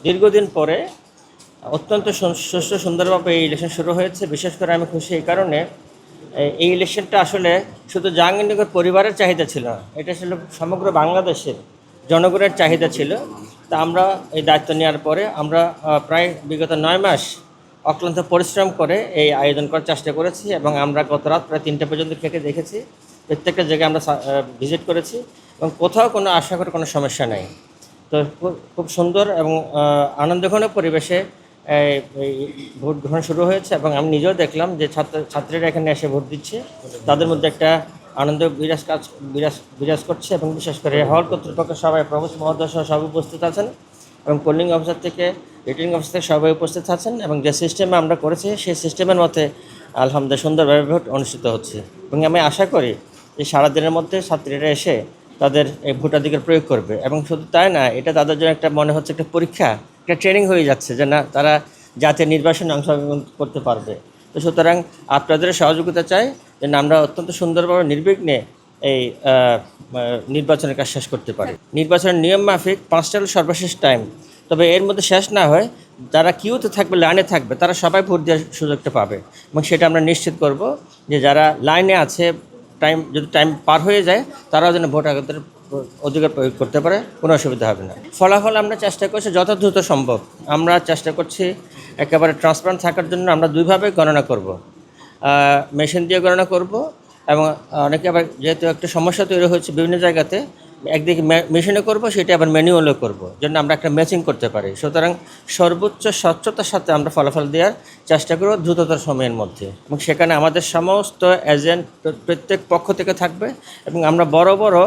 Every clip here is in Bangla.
দীর্ঘদিন পরে অত্যন্ত সুষ্ঠু সুন্দরভাবে এই ইলেকশন শুরু হয়েছে। বিশেষ করে আমি খুশি এই কারণে, এই ইলেকশনটা আসলে শুধু জাহাঙ্গীরনগর পরিবারের চাহিদা ছিল না, এটা ছিল সমগ্র বাংলাদেশের জনগণের চাহিদা ছিল। তা আমরা এই দায়িত্ব নেওয়ার পরে আমরা প্রায় বিগত 9 মাস অক্লান্ত পরিশ্রম করে এই আয়োজন করার চেষ্টা করেছি এবং আমরা গত রাত প্রায় 3টা পর্যন্ত থেকে দেখেছি। প্রত্যেকটা জায়গায় আমরা ভিজিট করেছি এবং কোথাও কোনো আশা করার কোনো সমস্যা নেই। তো খুব সুন্দর এবং আনন্দঘন পরিবেশে এই ভোট গ্রহণ শুরু হয়েছে এবং আমি নিজেও দেখলাম যে ছাত্রীরা এখানে এসে ভোট দিচ্ছে, তাদের মধ্যে একটা আনন্দ বিরাজ করছে এবং বিশেষ করে হল কর্তৃপক্ষ সবাই প্রভোস্ট মহোদয় সহ সবাই উপস্থিত আছেন এবং পোলিং অফিসার থেকে রিটার্নিং অফিসার থেকে সবাই উপস্থিত আছেন এবং যে সিস্টেমে আমরা করেছি সেই সিস্টেমের মতে আলহামদুলিল্লাহ সুন্দরভাবে ভোট অনুষ্ঠিত হচ্ছে এবং আমি আশা করি যে সারাদিনের মধ্যে ছাত্রীরা এসে তাদের এই ভোটাধিকার প্রয়োগ করবে। এবং শুধু তাই না, এটা তাদের জন্য একটা মনে হচ্ছে একটা পরীক্ষা, একটা ট্রেনিং হয়ে যাচ্ছে যে না, তারা জাতীয় নির্বাচনে অংশগ্রহণ করতে পারবে। তো সুতরাং আপনাদের সহযোগিতা চাই যে আমরা অত্যন্ত সুন্দরভাবে নির্বিঘ্নে এই নির্বাচনের কাজ শেষ করতে পারি। নির্বাচনের নিয়ম মাফিক 5টা হল সর্বশেষ টাইম, তবে এর মধ্যে শেষ না হয় যারা কিউতে থাকবে, লাইনে থাকবে, তারা সবাই ভোট দেওয়ার সুযোগটা পাবে এবং সেটা আমরা নিশ্চিত করব যে যারা লাইনে আছে যদি টাইম পার হয়ে যায় তারাও যেন ভোটাধিকার অধিকার প্রয়োগ করতে পারে, কোনো অসুবিধা হবে না। ফলাফল আমরা চেষ্টা করছি যত দ্রুত সম্ভব, আমরা চেষ্টা করছি একেবারে ট্রান্সপারেন্ট থাকার জন্য। আমরা দুইভাবে গণনা করব, মেশিন দিয়ে গণনা করব এবং অনেকে আবার যেহেতু একটা সমস্যা তৈরি হয়েছে বিভিন্ন জায়গাতে, একদিকে মেশিনে করব, সেটা আবার ম্যানুয়ালও করব, যেন আমরা একটা ম্যাচিং করতে পারি। সুতরাং সর্বোচ্চ স্বচ্ছতার সাথে আমরা ফলাফল দেওয়ার চেষ্টা করব দ্রুততর সময়ের মধ্যে এবং সেখানে আমাদের সমস্ত এজেন্ট প্রত্যেক পক্ষ থেকে থাকবে এবং আমরা বড় বড়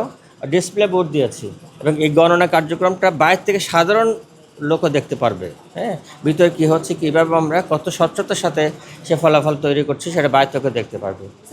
ডিসপ্লে বোর্ড দিয়েছি এবং এই গণনা কার্যক্রমটা বাইরে থেকে সাধারণ লোকও দেখতে পারবে। হ্যাঁ, ভিতরে কী হচ্ছে, কীভাবে আমরা কত স্বচ্ছতার সাথে সে ফলাফল তৈরি করছি সেটা বাইরে থেকে দেখতে পারবে।